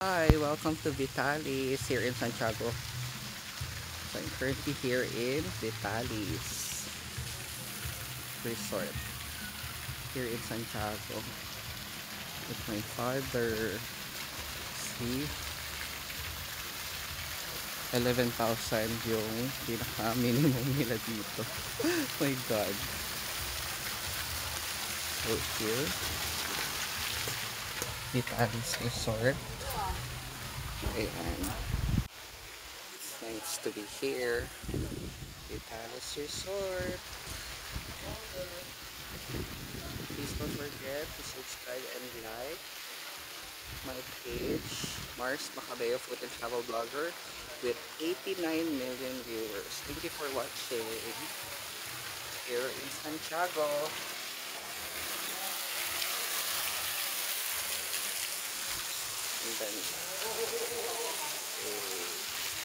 Hi, welcome to Vitalis here in Santiago. So I'm currently here in Vitalis Resort here in Santiago with my father. See, 11,000 yung pinaka minimum nila dito. My God. So here, Vitalis Resort. Ayan. It's nice to be here. Vitalis Resort. Please don't forget to subscribe and like my page, Mars Macabeo Food and Travel Blogger, with 89 million viewers. Thank you for watching here in Santiago. And then